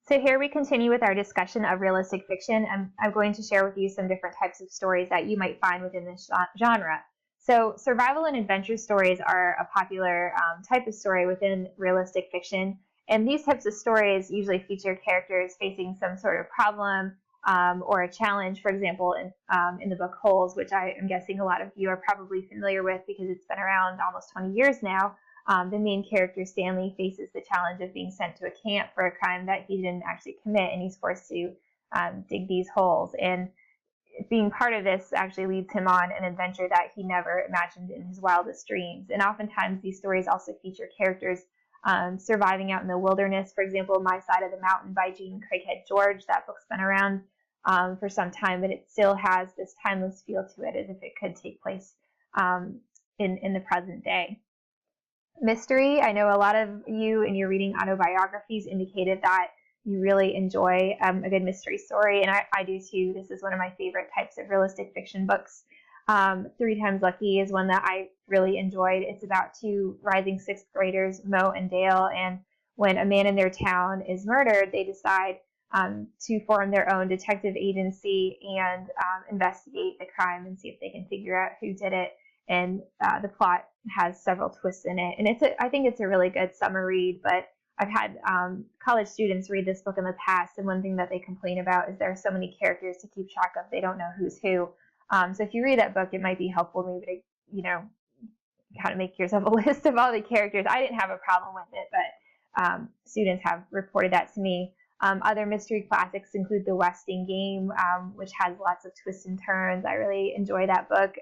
So here we continue with our discussion of realistic fiction. I'm going to share with you some different types of stories that you might find within this genre. So survival and adventure stories are a popular type of story within realistic fiction. And these types of stories usually feature characters facing some sort of problem or a challenge. For example, in the book Holes, which I am guessing a lot of you are probably familiar with because it's been around almost 20 years now. The main character, Stanley, faces the challenge of being sent to a camp for a crime that he didn't actually commit, and he's forced to dig these holes. And being part of this actually leads him on an adventure that he never imagined in his wildest dreams. And oftentimes these stories also feature characters surviving out in the wilderness. For example, My Side of the Mountain by Jean Craighead George. That book's been around for some time, but it still has this timeless feel to it as if it could take place in the present day. Mystery. I know a lot of you in your reading autobiographies indicated that you really enjoy a good mystery story, and I do too. This is one of my favorite types of realistic fiction books. 3 Times Lucky is one that I really enjoyed. It's about 2 rising 6th graders, Mo and Dale, and when a man in their town is murdered, they decide to form their own detective agency and investigate the crime and see if they can figure out who did it. And the plot has several twists in it, and I think it's a really good summer read. But I've had college students read this book in the past, and one thing that they complain about is there are so many characters to keep track of, they don't know who's who. So if you read that book, it might be helpful maybe to kind of make yourself a list of all the characters. I didn't have a problem with it, but students have reported that to me. Other mystery classics include The Westing Game, which has lots of twists and turns. I really enjoy that book.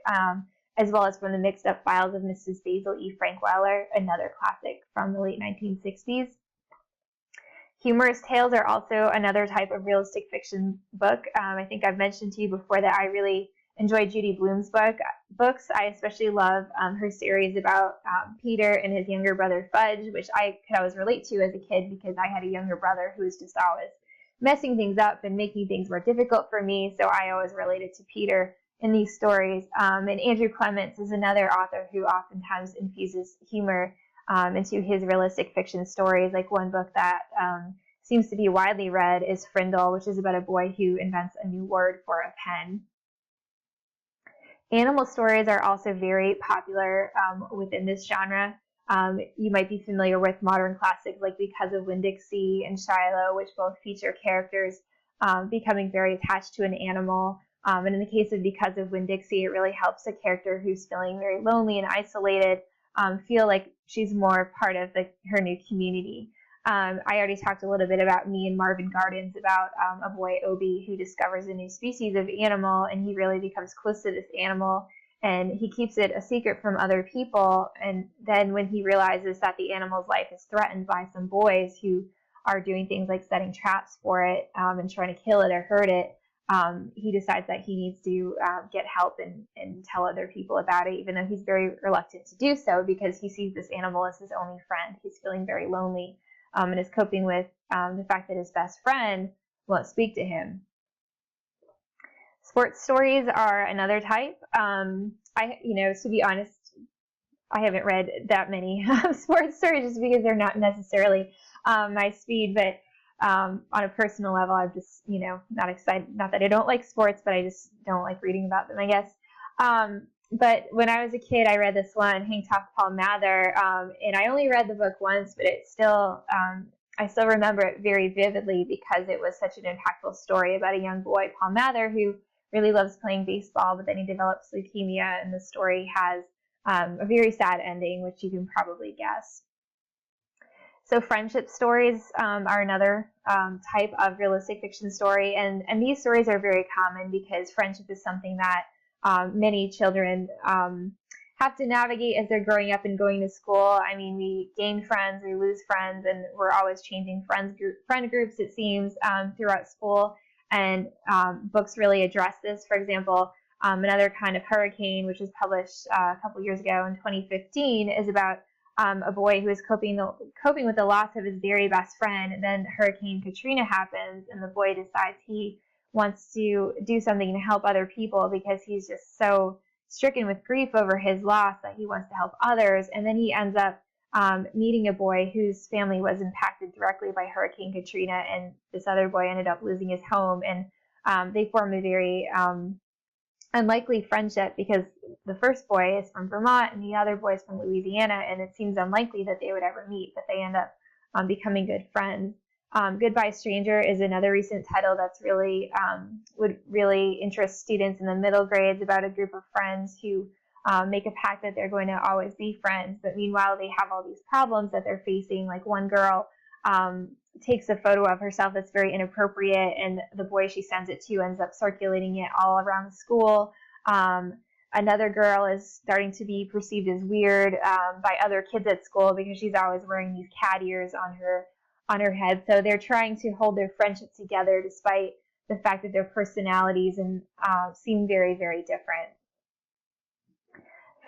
As well as From the Mixed Up Files of Mrs. Basil E. Frankweller, another classic from the late 1960s. Humorous tales are also another type of realistic fiction book. I think I've mentioned to you before that I really enjoy Judy Blume's books. I especially love her series about Peter and his younger brother Fudge, which I could always relate to as a kid because I had a younger brother who was just always messing things up and making things more difficult for me, so I always related to Peter in these stories. And Andrew Clements is another author who oftentimes infuses humor into his realistic fiction stories. Like one book that seems to be widely read is Frindle, which is about a boy who invents a new word for a pen. Animal stories are also very popular within this genre. You might be familiar with modern classics like Because of Winn-Dixie and Shiloh, which both feature characters becoming very attached to an animal. And in the case of Because of Winn-Dixie, it really helps a character who's feeling very lonely and isolated feel like she's more part of her new community. I already talked a little bit about Me and Marvin Gardens, about a boy, Obi, who discovers a new species of animal, and he really becomes close to this animal, and he keeps it a secret from other people. And then when he realizes that the animal's life is threatened by some boys who are doing things like setting traps for it and trying to kill it or hurt it, he decides that he needs to get help and tell other people about it, even though he's very reluctant to do so because he sees this animal as his only friend. He's feeling very lonely and is coping with the fact that his best friend won't speak to him. Sports stories are another type. To be honest, I haven't read that many sports stories just because they're not necessarily my speed, but on a personal level, I'm just, not excited. Not that I don't like sports, but I just don't like reading about them, I guess. But when I was a kid, I read this one, Hang Tough, Paul Mather, and I only read the book once, but I still remember it very vividly because it was such an impactful story about a young boy, Paul Mather, who really loves playing baseball, but then he develops leukemia, and the story has a very sad ending, which you can probably guess. So friendship stories are another type of realistic fiction story, and these stories are very common because friendship is something that many children have to navigate as they're growing up and going to school. I mean, we gain friends, we lose friends, and we're always changing friend groups, it seems, throughout school, and books really address this. For example, Another Kind of Hurricane, which was published a couple years ago in 2015, is about a boy who is coping with the loss of his very best friend. And then Hurricane Katrina happens, and the boy decides he wants to do something to help other people because he's just so stricken with grief over his loss that he wants to help others. And then he ends up meeting a boy whose family was impacted directly by Hurricane Katrina, and this other boy ended up losing his home. And they form a very unlikely friendship because the first boy is from Vermont and the other boy is from Louisiana, and it seems unlikely that they would ever meet, but they end up becoming good friends. Goodbye Stranger is another recent title that's really would really interest students in the middle grades, about a group of friends who make a pact that they're going to always be friends, but meanwhile they have all these problems that they're facing. Like one girl takes a photo of herself that's very inappropriate, and the boy she sends it to ends up circulating it all around the school. Another girl is starting to be perceived as weird by other kids at school because she's always wearing these cat ears on her head. So they're trying to hold their friendship together despite the fact that their personalities and seem very, very different.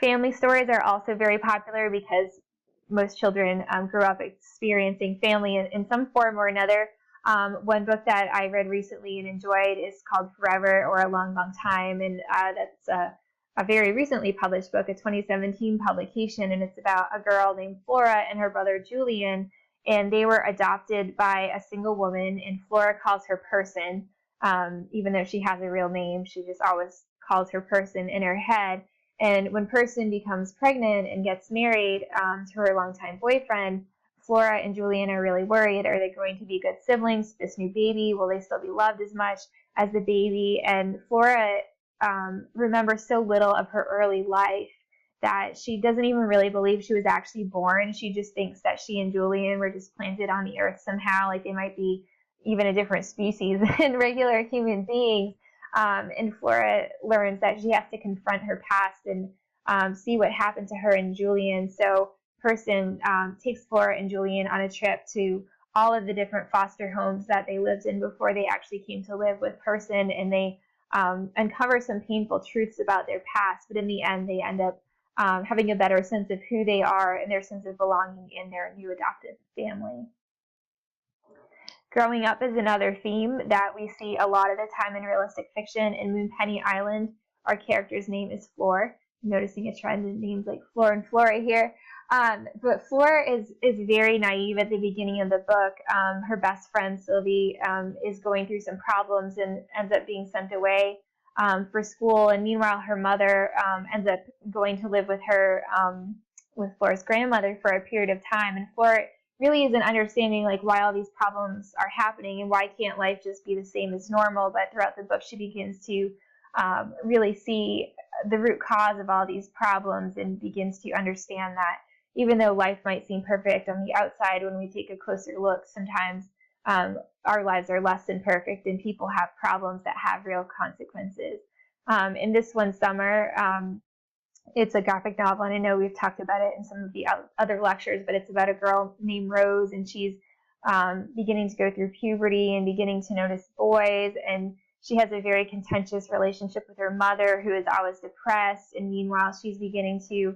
Family stories are also very popular because most children grew up experiencing family in some form or another. One book that I read recently and enjoyed is called Forever or A Long, Long Time, and that's a very recently published book, a 2017 publication, and it's about a girl named Flora and her brother Julian, and they were adopted by a single woman, and Flora calls her Person, even though she has a real name, she just always calls her Person in her head. And when Person becomes pregnant and gets married to her longtime boyfriend, Flora and Julian are really worried. Are they going to be good siblings? This new baby, will they still be loved as much as the baby? And Flora remembers so little of her early life that she doesn't even really believe she was actually born. She just thinks that she and Julian were just planted on the earth somehow, like they might be even a different species than regular human beings. And Flora learns that she has to confront her past and see what happened to her and Julian. So Person takes Flora and Julian on a trip to all of the different foster homes that they lived in before they actually came to live with Person, and they uncover some painful truths about their past, but in the end they end up having a better sense of who they are and their sense of belonging in their new adopted family. Growing up is another theme that we see a lot of the time in realistic fiction. In Moonpenny Island, our character's name is Fleur. I'm noticing a trend in names like Fleur and Flora here. But Fleur is very naive at the beginning of the book. Her best friend, Sylvie, is going through some problems and ends up being sent away for school. And meanwhile, her mother ends up going to live with her, with Fleur's grandmother for a period of time. And Fleur really isn't understanding like why all these problems are happening and why can't life just be the same as normal. But throughout the book, she begins to really see the root cause of all these problems and begins to understand that even though life might seem perfect on the outside, when we take a closer look, sometimes our lives are less than perfect and people have problems that have real consequences. In this one, Summer, it's a graphic novel, and I know we've talked about it in some of the other lectures, but it's about a girl named Rose, and she's beginning to go through puberty and beginning to notice boys, and she has a very contentious relationship with her mother, who is always depressed, and meanwhile she's beginning to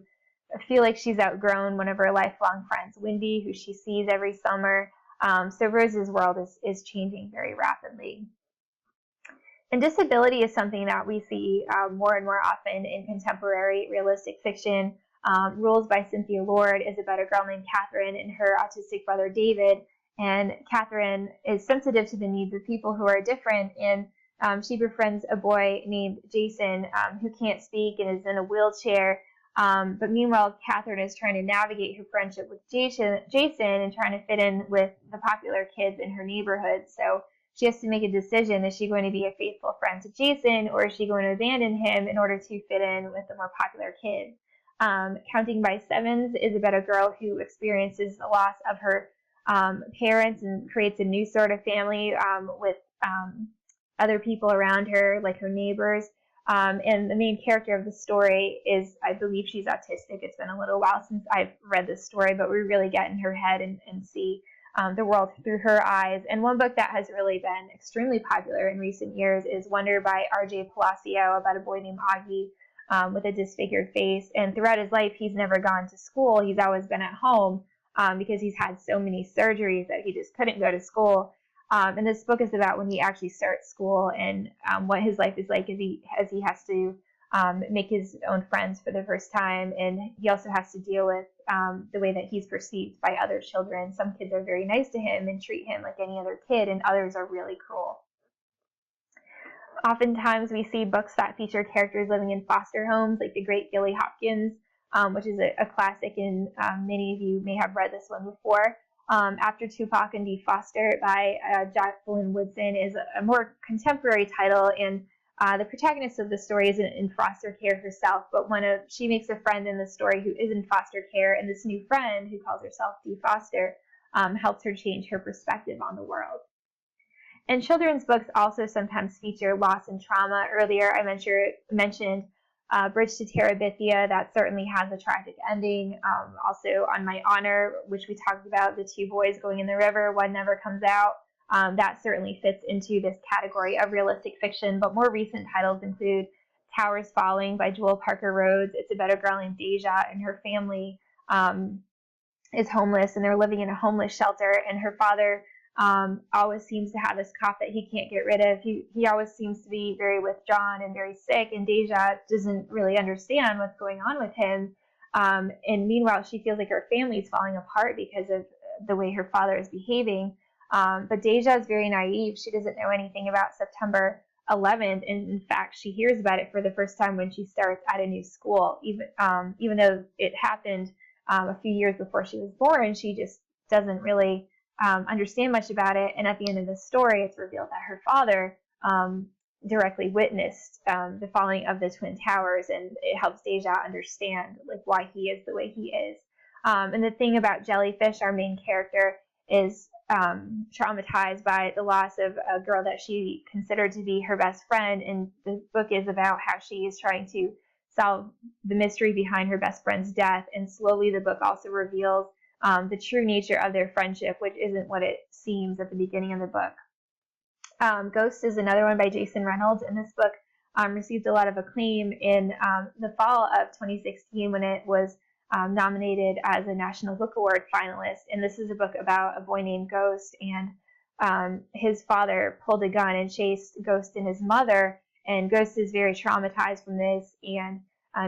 feel like she's outgrown one of her lifelong friends, Wendy, who she sees every summer. So Rose's world is changing very rapidly. And disability is something that we see more and more often in contemporary realistic fiction. Rules by Cynthia Lord is about a girl named Catherine and her autistic brother David. And Catherine is sensitive to the needs of people who are different, and she befriends a boy named Jason who can't speak and is in a wheelchair. But meanwhile, Catherine is trying to navigate her friendship with Jason and trying to fit in with the popular kids in her neighborhood. So she has to make a decision. Is she going to be a faithful friend to Jason, or is she going to abandon him in order to fit in with the more popular kids? Counting by Sevens is about a girl who experiences the loss of her parents and creates a new sort of family with other people around her, like her neighbors. And the main character of the story is, I believe she's autistic. It's been a little while since I've read this story, but we really get in her head and see the world through her eyes. And one book that has really been extremely popular in recent years is Wonder by R.J. Palacio, about a boy named Augie with a disfigured face. And throughout his life, he's never gone to school. He's always been at home because he's had so many surgeries that he just couldn't go to school. And this book is about when he actually starts school and what his life is like as he has to make his own friends for the first time, and he also has to deal with the way that he's perceived by other children. Some kids are very nice to him and treat him like any other kid, and others are really cruel. Oftentimes we see books that feature characters living in foster homes, like The Great Gilly Hopkins, which is a classic, and many of you may have read this one before. After Tupac and Dee Foster by Jacqueline Woodson is a more contemporary title, and the protagonist of the story isn't in foster care herself, but she makes a friend in the story who is in foster care, and this new friend, who calls herself Dee Foster, helps her change her perspective on the world. And children's books also sometimes feature loss and trauma. Earlier I mentioned Bridge to Terabithia. That certainly has a tragic ending. Also On My Honor, which we talked about, the two boys going in the river, one never comes out. That certainly fits into this category of realistic fiction, but more recent titles include Towers Falling by Jewel Parker Rhodes. It's about a girl named Deja, and her family is homeless, and they're living in a homeless shelter, and her father always seems to have this cough that he can't get rid of. He always seems to be very withdrawn and very sick, and Deja doesn't really understand what's going on with him. And meanwhile, she feels like her family is falling apart because of the way her father is behaving. But Deja is very naive. She doesn't know anything about September 11th, and in fact, she hears about it for the first time when she starts at a new school. Even though it happened a few years before she was born, she just doesn't really understand much about it. And at the end of the story, it's revealed that her father directly witnessed the falling of the Twin Towers, and it helps Deja understand why he is the way he is. And the thing about Jellyfish, our main character, is traumatized by the loss of a girl that she considered to be her best friend, and the book is about how she is trying to solve the mystery behind her best friend's death, and slowly the book also reveals the true nature of their friendship, which isn't what it seems at the beginning of the book. Ghost is another one by Jason Reynolds, and this book received a lot of acclaim in the fall of 2016 when it was nominated as a National Book Award finalist. And this is a book about a boy named Ghost, and his father pulled a gun and chased Ghost and his mother, and Ghost is very traumatized from this, and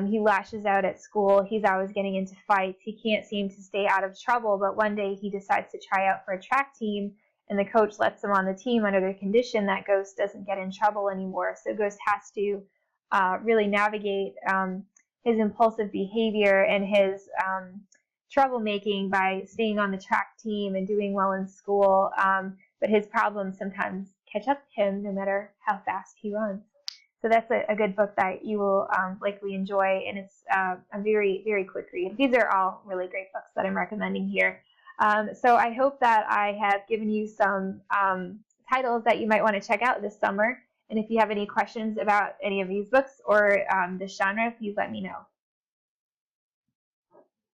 he lashes out at school. He's always getting into fights. He can't seem to stay out of trouble, but one day he decides to try out for a track team, and the coach lets him on the team under the condition that Ghost doesn't get in trouble anymore. So Ghost has to really navigate his impulsive behavior and his troublemaking by staying on the track team and doing well in school. But his problems sometimes catch up to him no matter how fast he runs. So that's a good book that you will likely enjoy, and it's a very, very quick read. These are all really great books that I'm recommending here. So I hope that I have given you some titles that you might want to check out this summer. And if you have any questions about any of these books or this genre, please let me know.